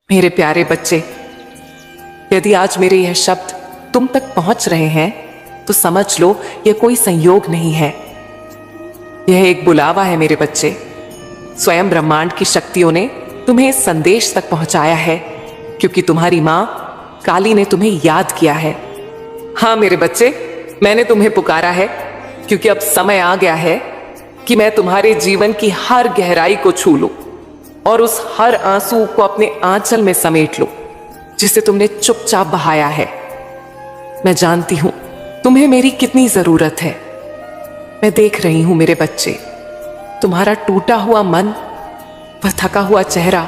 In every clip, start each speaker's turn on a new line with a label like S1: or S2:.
S1: मेरे प्यारे बच्चे, यदि आज मेरे यह शब्द तुम तक पहुंच रहे हैं तो समझ लो यह कोई संयोग नहीं है। यह एक बुलावा है मेरे बच्चे। स्वयं ब्रह्मांड की शक्तियों ने तुम्हें इस संदेश तक पहुंचाया है क्योंकि तुम्हारी मां काली ने तुम्हें याद किया है। हाँ मेरे बच्चे, मैंने तुम्हें पुकारा है क्योंकि अब समय आ गया है कि मैं तुम्हारे जीवन की हर गहराई को छू लूं और उस हर आंसू को अपने आंचल में समेट लूं जिसे तुमने चुपचाप बहाया है। मैं जानती हूं तुम्हें मेरी कितनी जरूरत है। मैं देख रही हूं मेरे बच्चे, तुम्हारा टूटा हुआ मन, वह थका हुआ चेहरा,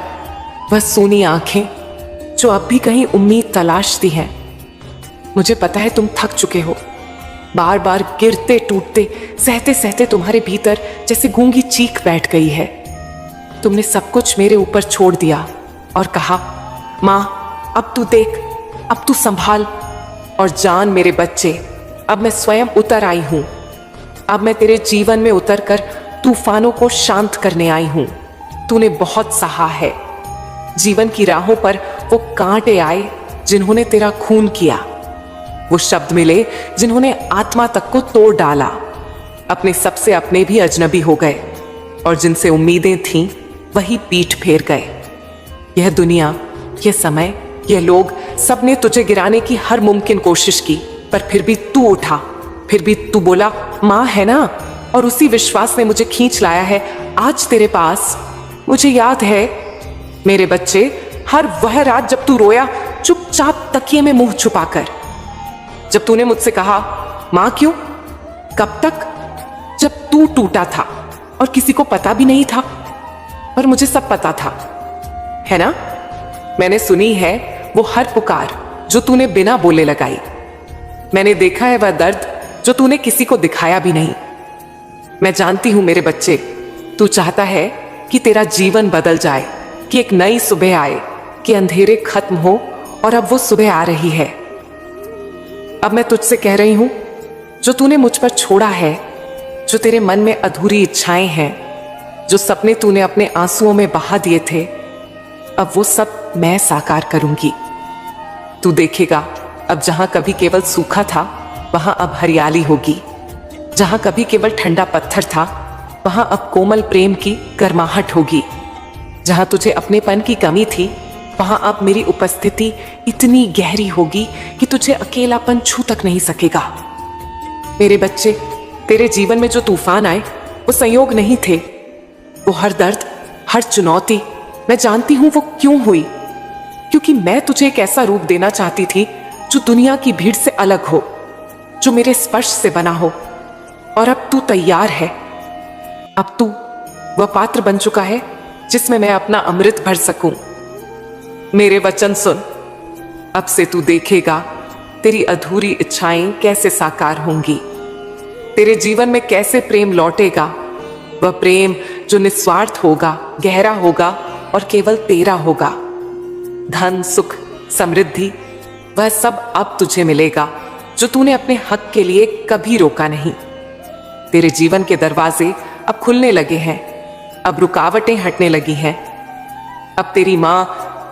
S1: वह सूनी आंखें जो अब भी कहीं उम्मीद तलाशती हैं। मुझे पता है तुम थक चुके हो। बार बार गिरते टूटते सहते सहते तुम्हारे भीतर जैसे गूंगी चीख बैठ गई है। तुमने सब कुछ मेरे ऊपर छोड़ दिया और कहा, मां अब तू देख, अब तू संभाल। और जान मेरे बच्चे, अब मैं स्वयं उतर आई हूं। अब मैं तेरे जीवन में उतरकर तूफानों को शांत करने आई हूं। तूने बहुत सहा है। जीवन की राहों पर वो कांटे आए जिन्होंने तेरा खून किया, वो शब्द मिले जिन्होंने आत्मा तक को तोड़ डाला। अपने सबसे अपने भी अजनबी हो गए और जिनसे उम्मीदें थीं वही पीठ फेर गए। यह दुनिया, यह समय, यह लोग, सबने तुझे गिराने की हर मुमकिन कोशिश की, पर फिर भी तू उठा। फिर भी तू बोला, मां है ना, और उसी विश्वास ने मुझे खींच लाया है आज तेरे पास। मुझे याद है मेरे बच्चे, हर वह रात जब तू रोया चुपचाप तकिए में मुंह छुपाकर, जब तूने मुझसे कहा, मां क्यों, कब तक, जब तू टूटा था और किसी को पता भी नहीं था, पर मुझे सब पता था, है ना। मैंने सुनी है वो हर पुकार जो तूने बिना बोले लगाई। मैंने देखा है वह दर्द जो तूने किसी को दिखाया भी नहीं। मैं जानती हूं मेरे बच्चे, तू चाहता है कि तेरा जीवन बदल जाए, कि एक नई सुबह आए, कि अंधेरे खत्म हो, और अब वो सुबह आ रही है। अब मैं तुझसे कह रही हूं, जो तूने मुझ पर छोड़ा है, जो तेरे मन में अधूरी इच्छाएं हैं, जो सपने तूने अपने आंसुओं में बहा दिए थे, अब वो सब मैं साकार करूंगी। तू देखेगा, अब जहां कभी केवल सूखा था वहां अब हरियाली होगी। जहां कभी केवल ठंडा पत्थर था वहां अब कोमल प्रेम की गर्माहट होगी। जहां तुझे अपनेपन की कमी थी वहां अब मेरी उपस्थिति इतनी गहरी होगी कि तुझे अकेलापन छू तक नहीं सकेगा। मेरे बच्चे, तेरे जीवन में जो तूफान आए वो संयोग नहीं थे। वो हर दर्द, हर चुनौती, मैं जानती हूं वो क्यों हुई, क्योंकि मैं तुझे एक ऐसा रूप देना चाहती थी जो दुनिया की भीड़ से अलग हो, जो मेरे स्पर्श से बना हो। और अब तू तैयार है। अब तू वह पात्र बन चुका है जिसमें मैं अपना अमृत भर सकूं। मेरे वचन सुन, अब से तू देखेगा तेरी अधूरी इच्छाएं कैसे साकार होंगी, तेरे जीवन में कैसे प्रेम लौटेगा। वह प्रेम जो निस्वार्थ होगा, गहरा होगा और केवल तेरा होगा। धन, सुख, समृद्धि, वह सब अब तुझे मिलेगा जो तूने अपने हक के लिए कभी रोका नहीं। तेरे जीवन के दरवाजे अब खुलने लगे हैं, अब रुकावटें हटने लगी हैं। अब तेरी मां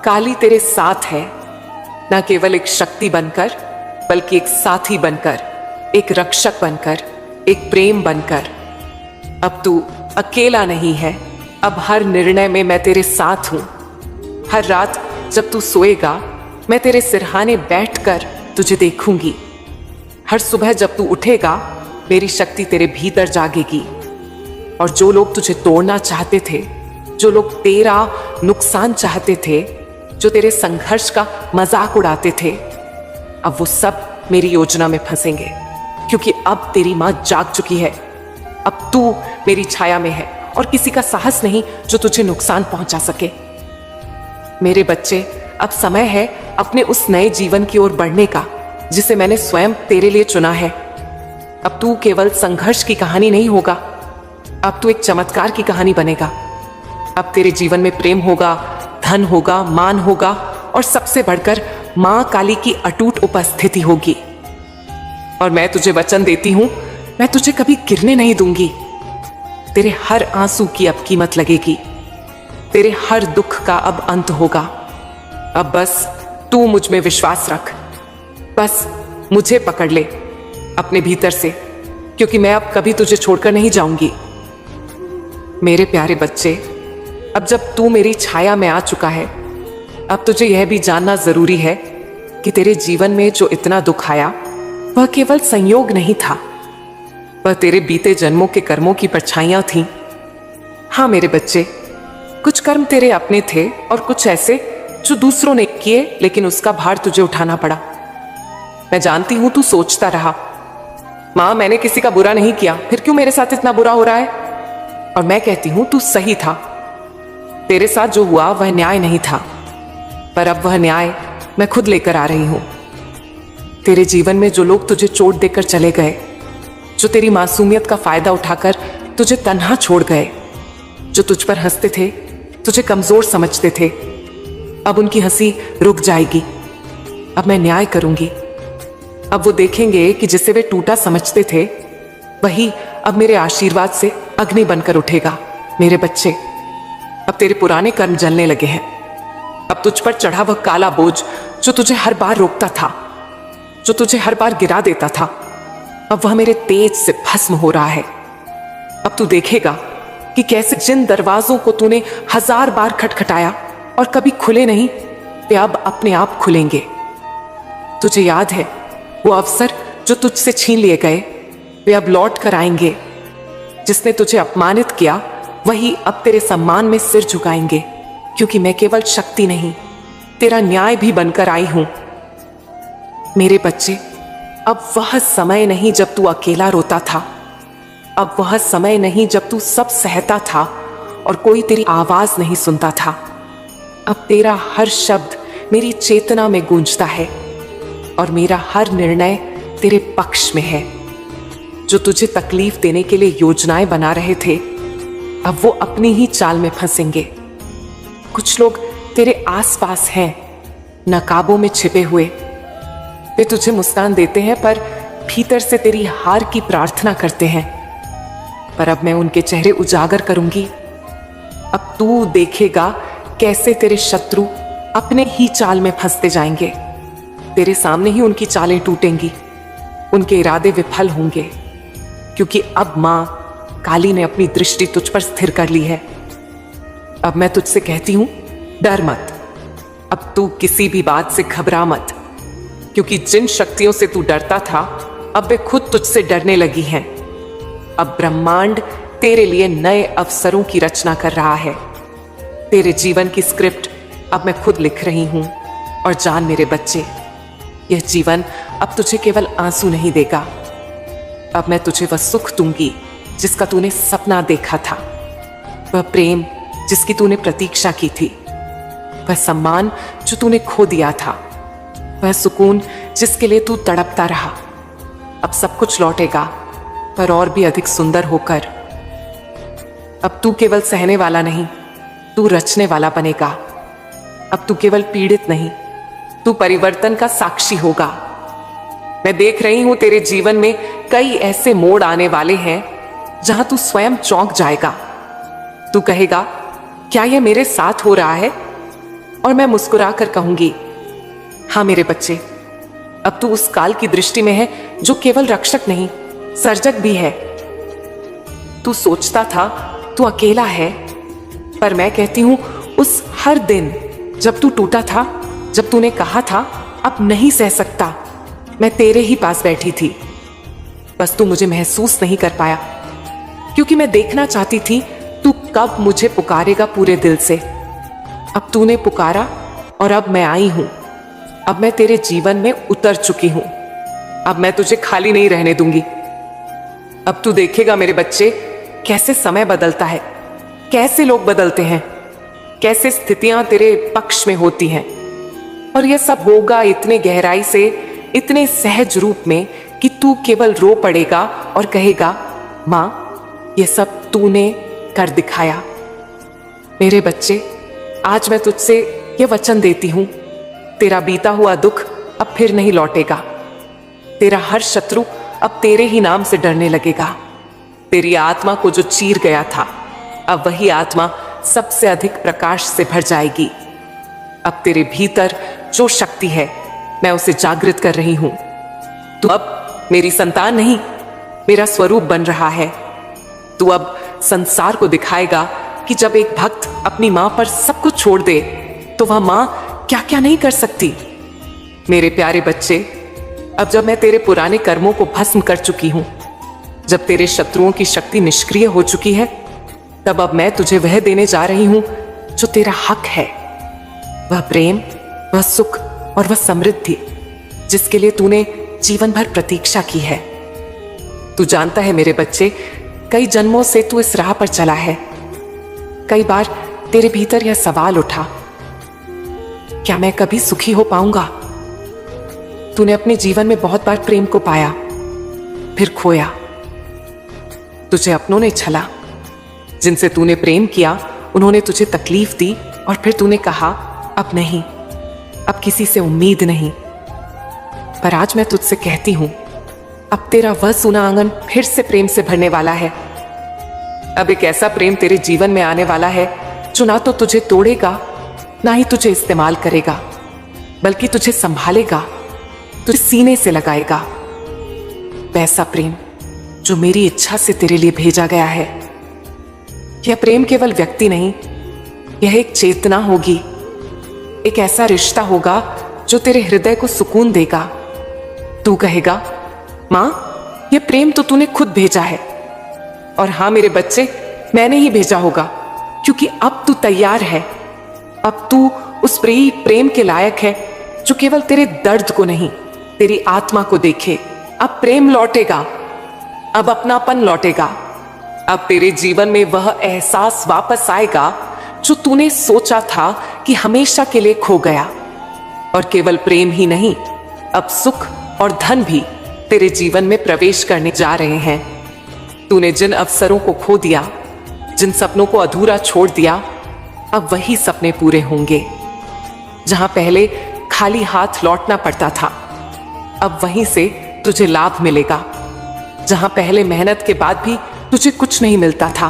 S1: काली तेरे साथ है, ना केवल एक शक्ति बनकर बल्कि एक साथी बनकर, एक रक्षक बनकर, एक प्रेम बनकर। अब तू अकेला नहीं है। अब हर निर्णय में मैं तेरे साथ हूं। हर रात जब तू सोएगा मैं तेरे सिरहाने बैठकर तुझे देखूंगी। हर सुबह जब तू उठेगा मेरी शक्ति तेरे भीतर जागेगी। और जो लोग तुझे तोड़ना चाहते थे, जो लोग तेरा नुकसान चाहते थे, जो तेरे संघर्ष का मजाक उड़ाते थे, अब वो सब मेरी योजना में फंसेंगे, क्योंकि अब तेरी मां जाग चुकी है। अब तू मेरी छाया में है और किसी का साहस नहीं जो तुझे नुकसान पहुंचा सके। मेरे बच्चे, अब समय है अपने उस नए जीवन की ओर बढ़ने का जिसे मैंने स्वयं तेरे लिए चुना है। अब तू केवल संघर्ष की कहानी नहीं होगा, अब तू एक चमत्कार की कहानी बनेगा। अब तेरे जीवन में प्रेम होगा, धन होगा, मान होगा और सबसे बढ़कर मां काली की अटूट उपस्थिति होगी। और मैं तुझे वचन देती हूं, मैं तुझे कभी गिरने नहीं दूंगी। तेरे हर आंसू की अब कीमत लगेगी। तेरे हर दुख का अब अंत होगा। अब बस तू मुझ में विश्वास रख, बस मुझे पकड़ ले अपने भीतर से, क्योंकि मैं अब कभी तुझे छोड़कर नहीं जाऊंगी। मेरे प्यारे बच्चे, अब जब तू मेरी छाया में आ चुका है, अब तुझे यह भी जानना जरूरी है कि तेरे जीवन में जो इतना दुख आया वह केवल संयोग नहीं था, वह तेरे बीते जन्मों के कर्मों की परछाइयां थीं। हाँ मेरे बच्चे, कुछ कर्म तेरे अपने थे और कुछ ऐसे जो दूसरों ने किए, लेकिन उसका भार तुझे उठाना पड़ा। मैं जानती हूं तू सोचता रहा, मां मैंने किसी का बुरा नहीं किया, फिर क्यों मेरे साथ इतना बुरा हो रहा है? और मैं कहती हूं तू सही था, तेरे साथ जो हुआ वह न्याय नहीं था, पर अब वह न्याय मैं खुद लेकर आ रही हूं। तेरे जीवन में जो लोग तुझे चोट देकर चले गए, जो तेरी मासूमियत का फायदा उठाकर तुझे तन्हा छोड़ गए, जो तुझ पर हंसते थे, तुझे कमजोर समझते थे, अब उनकी हंसी रुक जाएगी। अब मैं न्याय करूंगी। अब वो देखेंगे कि जिसे वे टूटा समझते थे, वही अब मेरे आशीर्वाद से अग्नि बनकर उठेगा। मेरे बच्चे, अब तेरे पुराने कर्म जलने लगे हैं। अब तुझ पर चढ़ा वह काला बोझ जो तुझे हर बार रोकता था, जो तुझे हर बार गिरा देता था, अब वह मेरे तेज से भस्म हो रहा है। अब तू देखेगा कि कैसे जिन दरवाजों को तूने 1000 बार खटखटाया और कभी खुले नहीं, वे अब अपने आप खुलेंगे। तुझे याद है वो अवसर जो तुझसे छीन लिए गए, वे अब लौट कर आएंगे। जिसने तुझे अपमानित किया वही अब तेरे सम्मान में सिर झुकाएंगे, क्योंकि मैं केवल शक्ति नहीं, तेरा न्याय भी बनकर आई हूं। मेरे बच्चे, अब वह समय नहीं जब तू अकेला रोता था, अब वह समय नहीं जब तू सब सहता था और कोई तेरी आवाज नहीं सुनता था। अब तेरा हर शब्द मेरी चेतना में गूंजता है और मेरा हर निर्णय तेरे पक्ष में है। जो तुझे तकलीफ देने के लिए योजनाएं बना रहे थे, अब वो अपनी ही चाल में फंसेंगे। कुछ लोग तेरे आसपास हैं, नकाबों में छिपे हुए। वे तुझे मुस्कान देते हैं पर भीतर से तेरी हार की प्रार्थना करते हैं। पर अब मैं उनके चेहरे उजागर करूंगी। अब तू देखेगा कैसे तेरे शत्रु अपने ही चाल में फंसते जाएंगे। तेरे सामने ही उनकी चालें टूटेंगी, उनके इरादे विफल होंगे, क्योंकि अब मां काली ने अपनी दृष्टि तुझ पर स्थिर कर ली है। अब मैं तुझसे कहती हूं, डर मत। अब तू किसी भी बात से घबरा मत, क्योंकि जिन शक्तियों से तू डरता था, अब वे खुद तुझसे डरने लगी हैं। अब ब्रह्मांड तेरे लिए नए अवसरों की रचना कर रहा है। तेरे जीवन की स्क्रिप्ट अब मैं खुद लिख रही हूं। और जान मेरे बच्चे, यह जीवन अब तुझे केवल आंसू नहीं देगा। अब मैं तुझे वह सुख दूंगी जिसका तूने सपना देखा था, वह प्रेम जिसकी तूने प्रतीक्षा की थी, वह सम्मान जो तूने खो दिया था, वह सुकून जिसके लिए तू तड़पता रहा। अब सब कुछ लौटेगा, पर और भी अधिक सुंदर होकर। अब तू केवल सहने वाला नहीं, तू रचने वाला बनेगा। अब तू केवल पीड़ित नहीं, तू परिवर्तन का साक्षी होगा। मैं देख रही हूं तेरे जीवन में कई ऐसे मोड़ आने वाले हैं जहां तू स्वयं चौंक जाएगा। तू कहेगा, क्या यह मेरे साथ हो रहा है? और मैं मुस्कुरा कर कहूंगी, हाँ मेरे बच्चे, अब तू उस काल की दृष्टि में है जो केवल रक्षक नहीं, सर्जक भी है। तू सोचता था तू अकेला है, पर मैं कहती हूं उस हर दिन जब तू टूटा था, जब तूने कहा था अब नहीं सह सकता, मैं तेरे ही पास बैठी थी। बस तू मुझे महसूस नहीं कर पाया, क्योंकि मैं देखना चाहती थी तू कब मुझे पुकारेगा पूरे दिल से। अब तूने पुकारा और अब मैं आई हूं। अब मैं तेरे जीवन में उतर चुकी हूं। अब मैं तुझे खाली नहीं रहने दूंगी। अब तू देखेगा मेरे बच्चे, कैसे समय बदलता है, कैसे लोग बदलते हैं, कैसे स्थितियां तेरे पक्ष में होती हैं। और यह सब होगा इतने गहराई से, इतने सहज रूप में कि तू केवल रो पड़ेगा और कहेगा, मां यह सब तूने कर दिखाया। मेरे बच्चे, आज मैं तुझसे यह वचन देती हूं, तेरा बीता हुआ दुख अब फिर नहीं लौटेगा। तेरा हर शत्रु अब तेरे ही नाम से डरने लगेगा। तेरी आत्मा को जो चीर गया था, अब वही आत्मा सबसे अधिक प्रकाश से भर जाएगी। अब तेरे भीतर जो शक्ति है मैं उसे जागृत कर रही हूं। तू अब मेरी संतान नहीं, मेरा स्वरूप बन रहा है। तू अब संसार को दिखाएगा कि जब एक भक्त अपनी मां पर सब कुछ छोड़ दे तो वह मां क्या क्या नहीं कर सकती। मेरे प्यारे बच्चे, अब जब मैं तेरे पुराने कर्मों को भस्म कर चुकी हूं, जब तेरे शत्रुओं की शक्ति निष्क्रिय हो चुकी है, तब अब मैं तुझे वह देने जा रही हूं जो तेरा हक है। वह प्रेम, वह सुख और वह समृद्धि जिसके लिए तूने जीवन भर प्रतीक्षा की है। तू जानता है मेरे बच्चे, कई जन्मों से तू इस राह पर चला है। कई बार तेरे भीतर यह सवाल उठा, क्या मैं कभी सुखी हो पाऊंगा? तूने अपने जीवन में बहुत बार प्रेम को पाया, फिर खोया। तुझे अपनों ने छला, जिनसे तूने प्रेम किया उन्होंने तुझे तकलीफ दी और फिर तूने कहा अब नहीं, अब किसी से उम्मीद नहीं। पर आज मैं तुझसे कहती हूं, अब तेरा वह सूना आंगन फिर से प्रेम से भरने वाला है। अब एक ऐसा प्रेम तेरे जीवन में आने वाला है जो ना तो तुझे तोड़ेगा, ना ही तुझे इस्तेमाल करेगा, बल्कि तुझे संभालेगा, तुझे सीने से लगाएगा। वैसा प्रेम जो मेरी इच्छा से तेरे लिए भेजा गया है। यह प्रेम केवल व्यक्ति नहीं, यह एक चेतना होगी, एक ऐसा रिश्ता होगा जो तेरे हृदय को सुकून देगा। तू कहेगा, मां, यह प्रेम तो तूने खुद भेजा है। और हां मेरे बच्चे, मैंने ही भेजा होगा, क्योंकि अब तू तैयार है। अब तू उस प्रेम के लायक है जो केवल तेरे दर्द को नहीं, तेरी आत्मा को देखे। अब प्रेम लौटेगा, अब अपनापन लौटेगा। अब तेरे जीवन में वह एहसास वापस आएगा जो तूने सोचा था कि हमेशा के लिए खो गया। और केवल प्रेम ही नहीं, अब सुख और धन भी तेरे जीवन में प्रवेश करने जा रहे हैं। तूने जिन अवसरों को खो दिया, जिन सपनों को अधूरा छोड़ दिया, अब वही सपने पूरे होंगे। जहां पहले खाली हाथ लौटना पड़ता था, अब वहीं से तुझे लाभ मिलेगा। जहां पहले मेहनत के बाद भी तुझे कुछ नहीं मिलता था,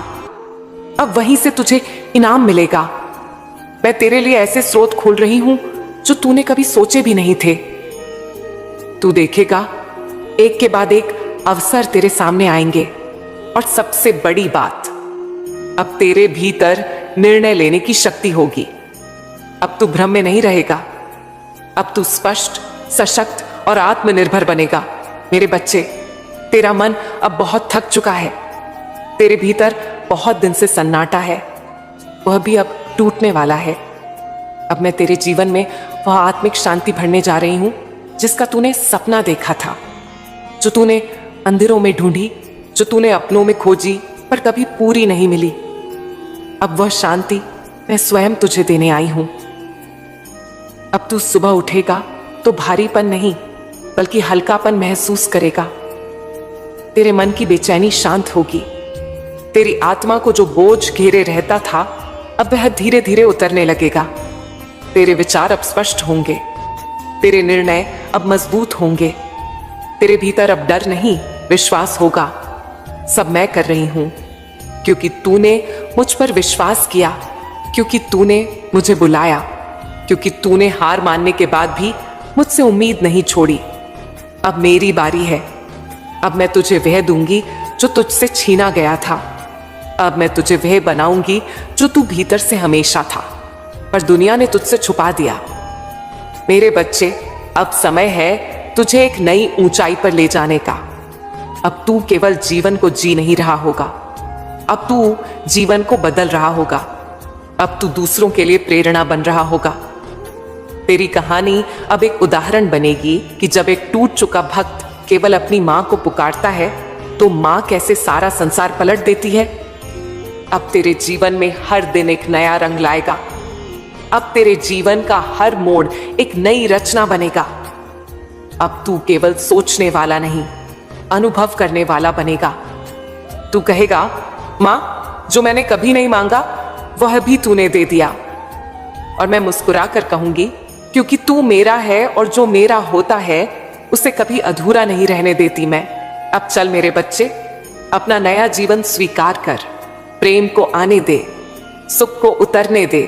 S1: अब वहीं से तुझे इनाम मिलेगा। मैं तेरे लिए ऐसे स्रोत खोल रही हूं जो तूने कभी सोचे भी नहीं थे। तू देखेगा, एक के बाद एक अवसर तेरे सामने आएंगे। और सबसे बड़ी बात, अब तेरे भीतर निर्णय लेने की शक्ति होगी। अब तू भ्रम में नहीं रहेगा, अब तू स्पष्ट, सशक्त और आत्मनिर्भर बनेगा। मेरे बच्चे, तेरा मन अब बहुत थक चुका है। तेरे भीतर बहुत दिन से सन्नाटा है, वह भी अब टूटने वाला है। अब मैं तेरे जीवन में वह आत्मिक शांति भरने जा रही हूं जिसका तूने सपना देखा था, जो तूने अंधेरों में ढूंढी, जो तूने अपनों में खोजी पर कभी पूरी नहीं मिली। अब वह शांति मैं स्वयं तुझे देने आई हूं। अब तू सुबह उठेगा तो भारीपन नहीं, बल्कि हल्कापन महसूस करेगा। तेरे मन की बेचैनी शांत होगी। तेरी आत्मा को जो बोझ घेरे रहता था, अब वह धीरे धीरे उतरने लगेगा। तेरे विचार अब स्पष्ट होंगे, तेरे निर्णय अब मजबूत होंगे। तेरे भीतर अब डर नहीं, विश्वास होगा। सब मैं कर रही हूं, क्योंकि तूने मुझ पर विश्वास किया, क्योंकि तूने मुझे बुलाया, क्योंकि तूने हार मानने के बाद भी मुझसे उम्मीद नहीं छोड़ी। अब मेरी बारी है। अब मैं तुझे वह दूंगी जो तुझसे छीना गया था। अब मैं तुझे वह बनाऊंगी जो तू भीतर से हमेशा था, पर दुनिया ने तुझसे छुपा दिया। मेरे बच्चे, अब समय है तुझे एक नई ऊंचाई पर ले जाने का। अब तू केवल जीवन को जी नहीं रहा होगा, अब तू जीवन को बदल रहा होगा। अब तू दूसरों के लिए प्रेरणा बन रहा होगा। तेरी कहानी अब एक उदाहरण बनेगी कि जब एक टूट चुका भक्त केवल अपनी मां को पुकारता है तो मां कैसे सारा संसार पलट देती है। अब तेरे जीवन में हर दिन एक नया रंग लाएगा। अब तेरे जीवन का हर मोड़ एक नई रचना बनेगा। अब तू केवल सोचने वाला नहीं, अनुभव करने वाला बनेगा। तू कहेगा, मां, जो मैंने कभी नहीं मांगा वह भी तूने दे दिया। और मैं मुस्कुरा कर कहूंगी, क्योंकि तू मेरा है और जो मेरा होता है उसे कभी अधूरा नहीं रहने देती मैं। अब चल मेरे बच्चे, अपना नया जीवन स्वीकार कर। प्रेम को आने दे, सुख को उतरने दे,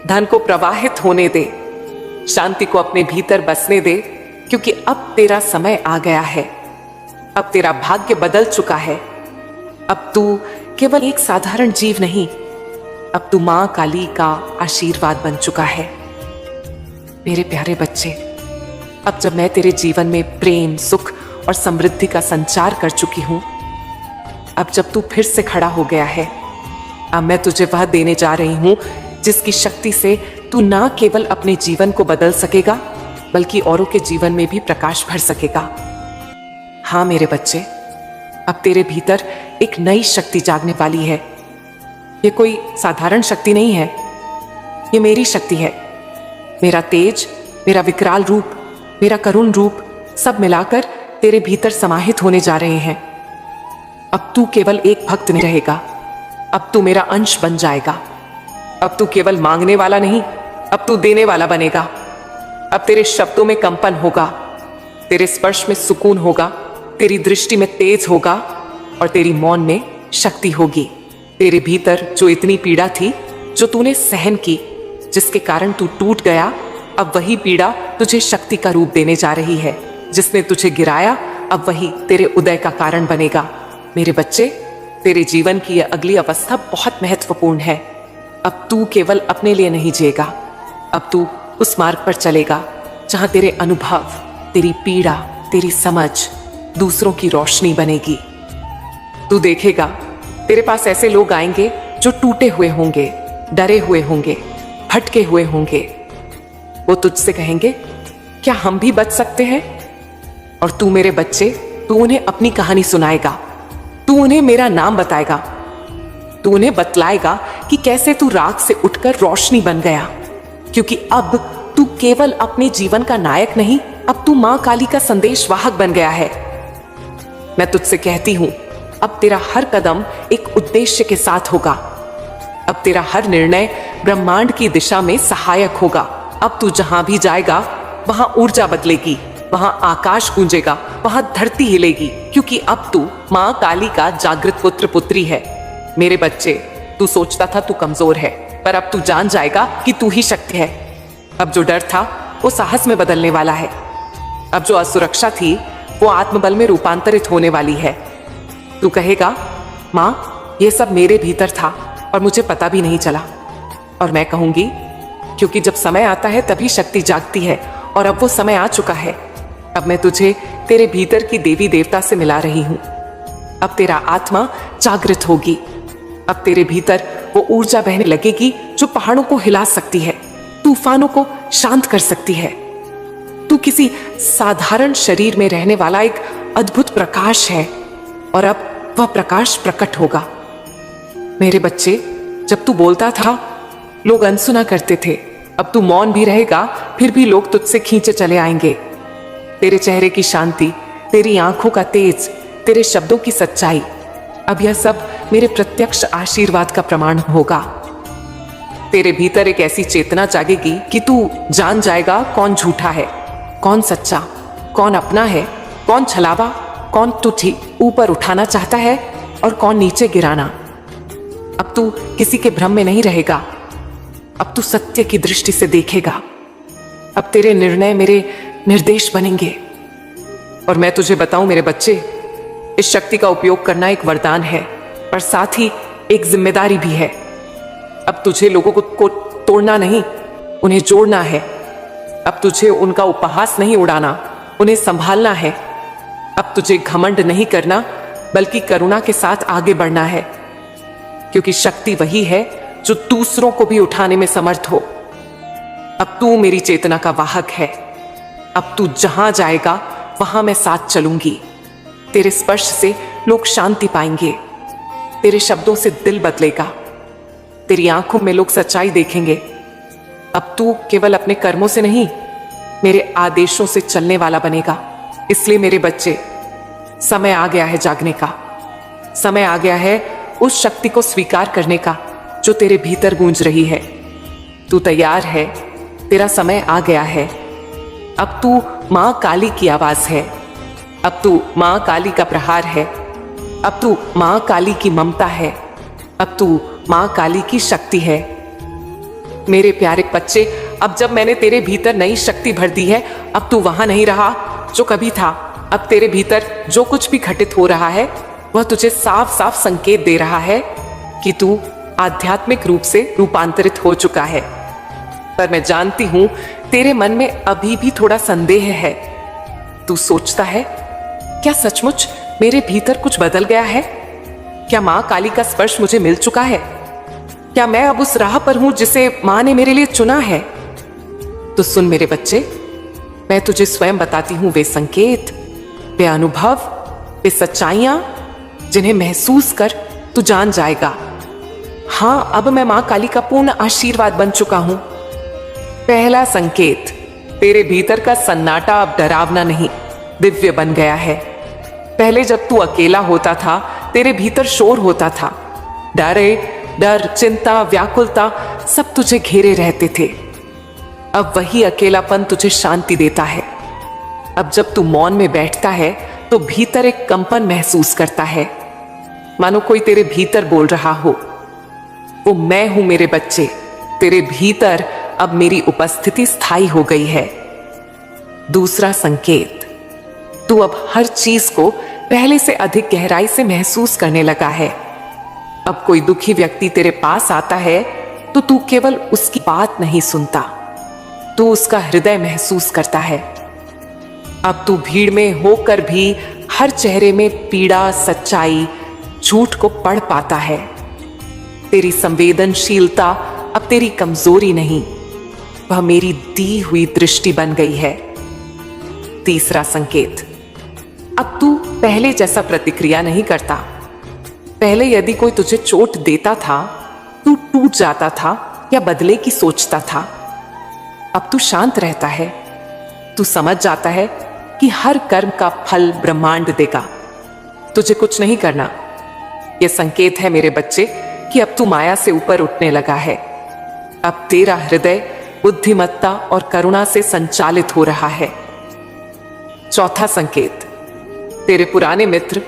S1: धन को प्रवाहित होने दे, शांति को अपने भीतर बसने दे, क्योंकि अब तेरा समय आ गया है। अब तेरा भाग्य बदल चुका है। अब तू केवल एक साधारण जीव नहीं, अब तू मां काली का आशीर्वाद बन चुका है। मेरे प्यारे बच्चे, अब जब मैं तेरे जीवन में प्रेम, सुख और समृद्धि का संचार कर चुकी हूं, अब जब तू फिर से खड़ा हो गया है, अब मैं तुझे वह देने जा रही हूं जिसकी शक्ति से तू ना केवल अपने जीवन को बदल सकेगा, बल्कि औरों के जीवन में भी प्रकाश भर सकेगा। हाँ मेरे बच्चे, अब तेरे भीतर एक नई शक्ति जागने वाली है। ये कोई साधारण शक्ति नहीं है, ये मेरी शक्ति है। मेरा तेज, मेरा विकराल रूप, मेरा करुण रूप सब मिलाकर तेरे भीतर समाहित होने जा रहे हैं। अब तू केवल एक भक्त नहीं रहेगा, अब तू मेरा अंश बन जाएगा। अब तू केवल मांगने वाला नहीं, अब तू देने वाला बनेगा। अब तेरे शब्दों में कंपन होगा, तेरे स्पर्श में सुकून होगा, तेरी दृष्टि में तेज होगा और तेरी मौन में शक्ति होगी। तेरे भीतर जो इतनी पीड़ा थी, जो तूने सहन की, जिसके कारण तू टूट गया, अब वही पीड़ा तुझे शक्ति का रूप देने जा रही है। जिसने तुझे गिराया, अब वही तेरे उदय का कारण बनेगा। मेरे बच्चे, तेरे जीवन की यह अगली अवस्था बहुत महत्वपूर्ण है। अब तू केवल अपने लिए नहीं जिएगा, अब तू उस मार्ग पर चलेगा जहां तेरे अनुभव, तेरी पीड़ा, तेरी समझ दूसरों की रोशनी बनेगी। तू देखेगा तेरे पास ऐसे लोग आएंगे जो टूटे हुए होंगे, डरे हुए होंगे, भटके हुए होंगे। वो तुझसे कहेंगे, क्या हम भी बच सकते हैं? और तू मेरे बच्चे, तू उन्हें अपनी कहानी सुनाएगा, तू उन्हें मेरा नाम बताएगा, तू उन्हें बतलाएगा कि कैसे तू राख से उठकर रोशनी बन गया। क्योंकि अब तू केवल अपने जीवन का नायक नहीं, अब तू मां काली का संदेश वाहक बन गया है। मैं तुझसे कहती हूं, अब तेरा हर कदम एक उद्देश्य के साथ होगा। अब तेरा हर निर्णय ब्रह्मांड की दिशा में सहायक होगा। अब तू जहां भी जाएगा वहां ऊर्जा बदलेगी, वहां आकाश गूंजेगा, वहां धरती हिलेगी, क्योंकि अब तू मां काली का जागृत पुत्र पुत्री है। मेरे बच्चे, तू सोचता था तू कमजोर है, पर अब तू जान जाएगा कि तू ही शक्ति है। अब जो डर था वो साहस में बदलने वाला है। अब जो असुरक्षा थी वो आत्मबल में रूपांतरित होने वाली है। तू कहेगा, मां, ये सब मेरे भीतर था और मुझे पता भी नहीं चला। और मैं कहूंगी, क्योंकि जब समय आता है तभी शक्ति जागती है, और अब वो समय आ चुका है। अब मैं तुझे तेरे भीतर की देवी देवता से मिला रही हूं। अब तेरा आत्मा जागृत होगी। अब तेरे भीतर वो ऊर्जा बहने लगेगी जो पहाड़ों को हिला सकती है, तूफानों को शांत कर सकती है। तू किसी साधारण शरीर में रहने वाला एक अद्भुत प्रकाश है, और अब वह प्रकाश प्रकट होगा। मेरे बच्चे, जब तू बोलता था लोग अनसुना करते थे, अब तू मौन भी रहेगा, फिर भी लोग तुझसे खींचे चले आएंगे। तेरे चेहरे की शांति, तेरी आंखों का तेज, तेरे शब्दों की सच्चाई, अब यह सब मेरे प्रत्यक्ष आशीर्वाद का प्रमाण होगा। तेरे भीतर एक ऐसी चेतना जागेगी कि तू जान जाएगा कौन झूठा है, कौन सच्चा, कौन अपना है, कौन छलावा, कौन तुझे ऊपर उठाना चाहता है और कौन नीचे गिराना। अब तू किसी के भ्रम में नहीं रहेगा, अब तू सत्य की दृष्टि से देखेगा। अब तेरे निर्णय मेरे निर्देश बनेंगे। और मैं तुझे बताऊं मेरे बच्चे, इस शक्ति का उपयोग करना एक वरदान है, पर साथ ही एक जिम्मेदारी भी है। अब तुझे लोगों को तोड़ना नहीं, उन्हें जोड़ना है। अब तुझे उनका उपहास नहीं उड़ाना, उन्हें संभालना है। अब तुझे घमंड नहीं करना, बल्कि करुणा के साथ आगे बढ़ना है, क्योंकि शक्ति वही है जो दूसरों को भी उठाने में समर्थ हो। अब तू मेरी चेतना का वाहक है। अब तू जहां जाएगा वहां मैं साथ चलूंगी। तेरे स्पर्श से लोग शांति पाएंगे, तेरे शब्दों से दिल बदलेगा, तेरी आंखों में लोग सच्चाई देखेंगे। अब तू केवल अपने कर्मों से नहीं, मेरे आदेशों से चलने वाला बनेगा। इसलिए मेरे बच्चे, समय आ गया है जागने का, समय आ गया है उस शक्ति को स्वीकार करने का जो तेरे भीतर गूंज रही है। तू तैयार है, तेरा समय आ गया है। अब तू मां काली की आवाज है, अब तू मां काली का प्रहार है, अब तू मां काली की ममता है, अब तू मां काली की शक्ति है। मेरे प्यारे बच्चे, अब जब मैंने तेरे भीतर नई शक्ति भर दी है, अब तू वहां नहीं रहा जो कभी था। अब तेरे भीतर जो कुछ भी घटित हो रहा है वह तुझे साफ साफ संकेत दे रहा है कि तू आध्यात्मिक रूप से रूपांतरित हो चुका है। पर मैं जानती हूं तेरे मन में अभी भी थोड़ा संदेह है। तू सोचता है, क्या सचमुच मेरे भीतर कुछ बदल गया है? क्या मां काली का स्पर्श मुझे मिल चुका है? क्या मैं अब उस राह पर हूं जिसे मां ने मेरे लिए चुना है? तो सुन मेरे बच्चे, मैं तुझे स्वयं बताती हूं वे संकेत, वे अनुभव, वे सच्चाइयां जिन्हें महसूस कर तू जान जाएगा, हां, अब मैं मां काली का पूर्ण आशीर्वाद बन चुका हूं। पहला संकेत, तेरे भीतर का सन्नाटा अब डरावना नहीं, दिव्य बन गया है। पहले जब तू अकेला होता था, तेरे भीतर शोर होता था। डर, चिंता, व्याकुलता सब तुझे घेरे रहते थे। अब वही अकेलापन तुझे शांति देता है। अब जब तू मौन में बैठता है तो भीतर एक कंपन महसूस करता है, मानो कोई तेरे भीतर बोल रहा हो, वो मैं हूं मेरे बच्चे, तेरे भीतर अब मेरी उपस्थिति स्थायी हो गई है। दूसरा संकेत, तू अब हर चीज को पहले से अधिक गहराई से महसूस करने लगा है। अब कोई दुखी व्यक्ति तेरे पास आता है तो तू केवल उसकी बात नहीं सुनता, तू उसका हृदय महसूस करता है। अब तू भीड़ में होकर भी हर चेहरे में पीड़ा, सच्चाई, झूठ को पढ़ पाता है। तेरी संवेदनशीलता अब तेरी कमजोरी नहीं, वह मेरी दी हुई दृष्टि बन गई है। तीसरा संकेत, अब तू पहले जैसा प्रतिक्रिया नहीं करता। पहले यदि कोई तुझे चोट देता था, तू टूट जाता था या बदले की सोचता था। अब तू शांत रहता है, तू समझ जाता है कि हर कर्म का फल ब्रह्मांड देगा, तुझे कुछ नहीं करना। यह संकेत है मेरे बच्चे कि अब तू माया से ऊपर उठने लगा है। अब तेरा हृदय बुद्धिमत्ता और करुणा से संचालित हो रहा है। चौथा संकेत, तेरे पुराने मित्र